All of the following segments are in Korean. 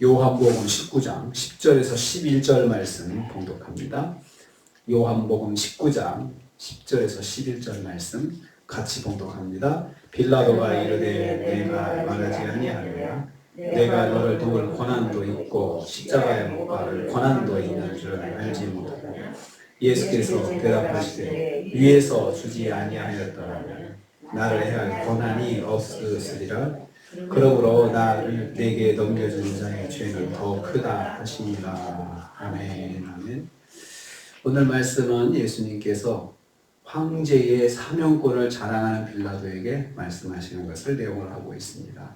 요한복음 19장 10절에서 11절 말씀 봉독합니다. 요한복음 19장 10절에서 11절 말씀 같이 봉독합니다. 빌라도가 이르되 내가 말하지 아니하느냐 내가 너를 도울 권한도 있고 십자가에 못 박을 권한도 있는 줄 알지 못하느냐. 예수께서 대답하시되 위에서 주지 아니하였더라면 나를 해할 권한이 없으리라. 그러므로 나를 내게 넘겨준 자의 죄는 더 크다 하시니라. 아멘. 아멘. 오늘 말씀은 예수님께서 황제의 사명권을 자랑하는 빌라도에게 말씀하시는 것을 내용을 하고 있습니다.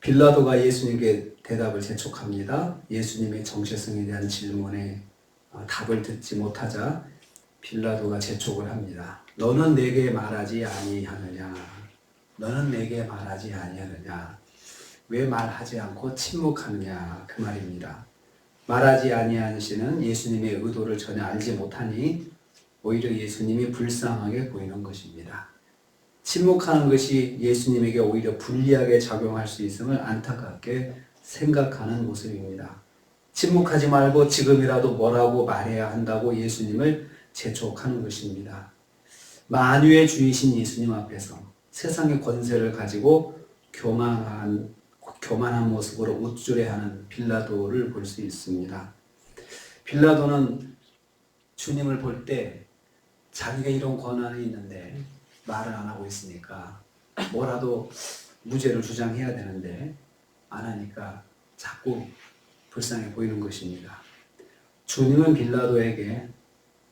빌라도가 예수님께 대답을 재촉합니다. 예수님의 정체성에 대한 질문에 답을 듣지 못하자 빌라도가 재촉을 합니다. 너는 내게 말하지 아니하느냐? 너는 내게 말하지 아니하느냐? 왜 말하지 않고 침묵하느냐? 그 말입니다. 말하지 아니하시는 예수님의 의도를 전혀 알지 못하니 오히려 예수님이 불쌍하게 보이는 것입니다. 침묵하는 것이 예수님에게 오히려 불리하게 작용할 수 있음을 안타깝게 생각하는 모습입니다. 침묵하지 말고 지금이라도 뭐라고 말해야 한다고 예수님을 재촉하는 것입니다. 만유의 주이신 예수님 앞에서 세상의 권세를 가지고 교만한 모습으로 우쭐해하는 빌라도를 볼 수 있습니다. 빌라도는 주님을 볼 때 자기가 이런 권한이 있는데 말을 안 하고 있으니까 뭐라도 무죄를 주장해야 되는데 안 하니까 자꾸 불쌍해 보이는 것입니다. 주님은 빌라도에게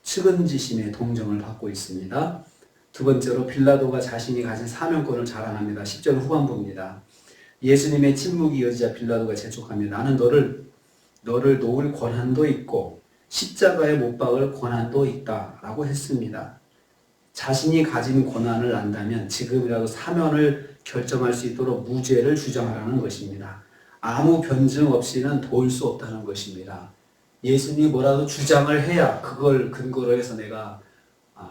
측은지심의 동정을 받고 있습니다. 두 번째로 빌라도가 자신이 가진 사명권을 자랑합니다. 10절 후반부입니다. 예수님의 침묵이 이어지자 빌라도가 재촉합니다. 나는 너를 놓을 권한도 있고 십자가에 못 박을 권한도 있다 라고 했습니다. 자신이 가진 권한을 안다면 지금이라도 사면을 결정할 수 있도록 무죄를 주장하라는 것입니다. 아무 변증 없이는 도울 수 없다는 것입니다. 예수님이 뭐라도 주장을 해야 그걸 근거로 해서 내가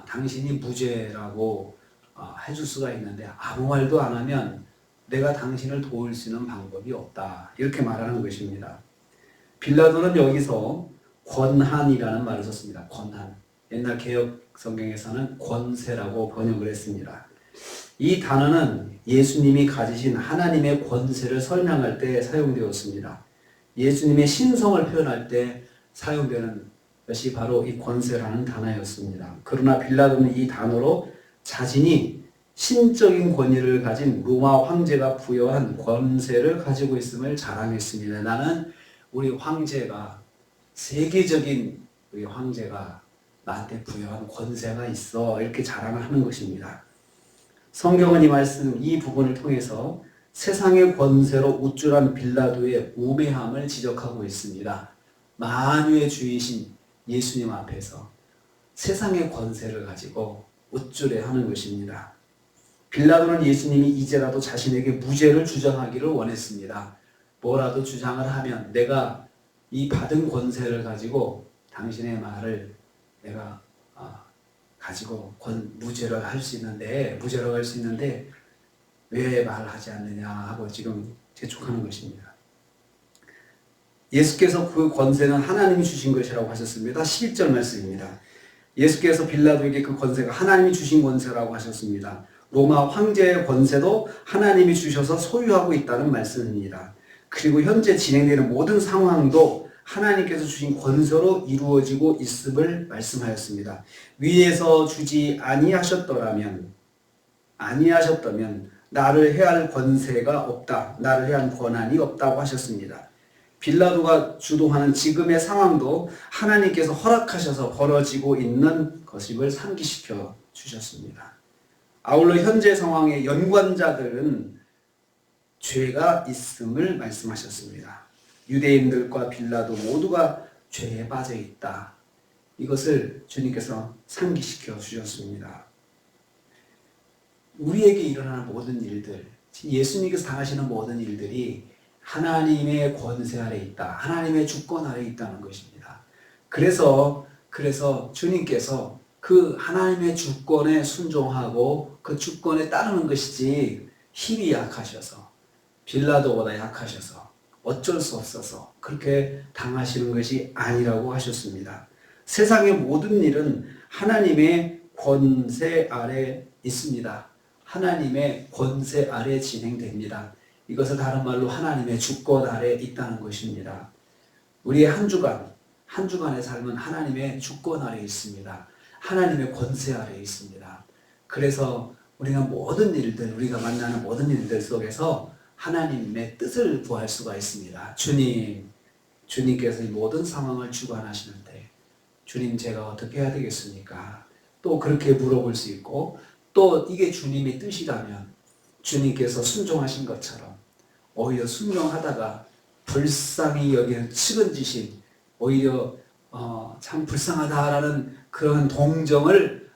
당신이 무죄라고 해줄 수가 있는데 아무 말도 안 하면 내가 당신을 도울 수 있는 방법이 없다. 이렇게 말하는 것입니다. 빌라도는 여기서 권한이라는 말을 썼습니다. 권한. 옛날 개역 성경에서는 권세라고 번역을 했습니다. 이 단어는 예수님이 가지신 하나님의 권세를 설명할 때 사용되었습니다. 예수님의 신성을 표현할 때 사용되는 것이 바로 이 권세라는 단어였습니다. 그러나 빌라도는 이 단어로 자신이 신적인 권위를 가진 로마 황제가 부여한 권세를 가지고 있음을 자랑했습니다. 나는 우리 황제가 세계적인 우리 황제가 나한테 부여한 권세가 있어 이렇게 자랑을 하는 것입니다. 성경은 이 부분을 통해서 세상의 권세로 우쭐한 빌라도의 우매함을 지적하고 있습니다. 만유의 주이신 예수님 앞에서 세상의 권세를 가지고 우쭐해하는 것입니다. 빌라도는 예수님이 이제라도 자신에게 무죄를 주장하기를 원했습니다. 뭐라도 주장을 하면 내가 이 받은 권세를 가지고 당신의 말을 내가 가지고 무죄를 할 수 있는데 왜 말하지 않느냐 하고 지금 재촉하는 것입니다. 예수께서 그 권세는 하나님이 주신 것이라고 하셨습니다. 11절 말씀입니다. 예수께서 빌라도에게 그 권세가 하나님이 주신 권세라고 하셨습니다. 로마 황제의 권세도 하나님이 주셔서 소유하고 있다는 말씀입니다. 그리고 현재 진행되는 모든 상황도 하나님께서 주신 권세로 이루어지고 있음을 말씀하였습니다. 위에서 주지 아니하셨다면 나를 해할 권세가 없다. 나를 해할 권한이 없다고 하셨습니다. 빌라도가 주도하는 지금의 상황도 하나님께서 허락하셔서 벌어지고 있는 것임을 상기시켜 주셨습니다. 아울러 현재 상황의 연관자들은 죄가 있음을 말씀하셨습니다. 유대인들과 빌라도 모두가 죄에 빠져 있다. 이것을 주님께서 상기시켜 주셨습니다. 우리에게 일어나는 모든 일들, 예수님께서 당하시는 모든 일들이 하나님의 권세 아래 있다. 하나님의 주권 아래 있다는 것입니다. 그래서 주님께서 그 하나님의 주권에 순종하고 그 주권에 따르는 것이지 힘이 약하셔서 빌라도보다 약하셔서 어쩔 수 없어서 그렇게 당하시는 것이 아니라고 하셨습니다. 세상의 모든 일은 하나님의 권세 아래 있습니다. 하나님의 권세 아래 진행됩니다. 이것은 다른 말로 하나님의 주권 아래 있다는 것입니다. 우리의 한 주간의 삶은 하나님의 주권 아래 있습니다. 하나님의 권세 아래 있습니다. 그래서 우리가 모든 일들, 우리가 만나는 모든 일들 속에서 하나님의 뜻을 구할 수가 있습니다. 주님께서 이 모든 상황을 주관하시는데 주님 제가 어떻게 해야 되겠습니까? 또 그렇게 물어볼 수 있고 또 이게 주님의 뜻이라면 주님께서 순종하신 것처럼 오히려 순종하다가 불쌍히 여기는 측은지심 오히려 참 불쌍하다라는 그런 동정을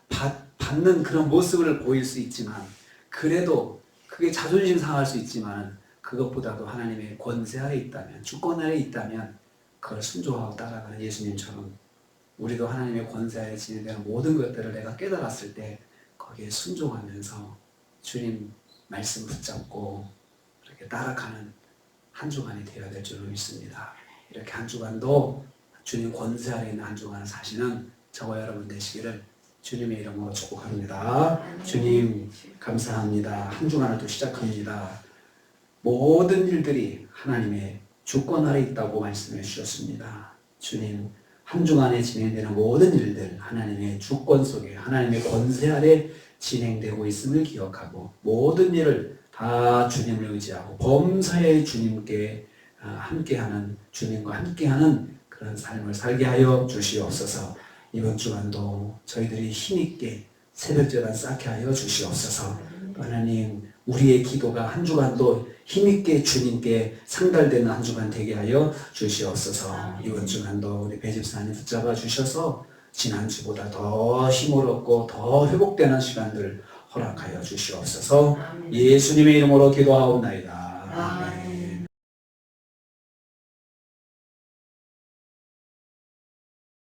받는 그런 모습을 보일 수 있지만 그래도 그게 자존심 상할 수 있지만 그것보다도 하나님의 권세 아래 있다면 주권 아래 있다면 그걸 순종하고 따라가는 예수님처럼 우리도 하나님의 권세 아래 진행되는 모든 것들을 내가 깨달았을 때 거기에 순종하면서 주님 말씀 붙잡고 이렇게 따라가는 한 주간이 되어야 될 줄로 믿습니다. 이렇게 한 주간도 주님 권세 아래 있는 한 주간을 사시는 저와 여러분 되시기를 주님의 이름으로 축복합니다. 주님 감사합니다. 한 주간을 또 시작합니다. 모든 일들이 하나님의 주권 아래 있다고 말씀해 주셨습니다. 주님 한 주간에 진행되는 모든 일들 하나님의 주권 속에 하나님의 권세 아래 진행되고 있음을 기억하고 모든 일을 다 주님을 의지하고 범사에 주님께 함께하는 주님과 함께하는 그런 삶을 살게 하여 주시옵소서. 이번 주간도 저희들이 힘있게 새벽제단 쌓게 하여 주시옵소서. 하나님 우리의 기도가 한 주간도 힘있게 주님께 상달되는 한 주간 되게 하여 주시옵소서. 이번 주간도 우리 배집사님 붙잡아 주셔서 지난주보다 더 힘을 얻고 더 회복되는 시간들 허락하여 주시옵소서. 예수님의 이름으로 기도하옵나이다. 아멘.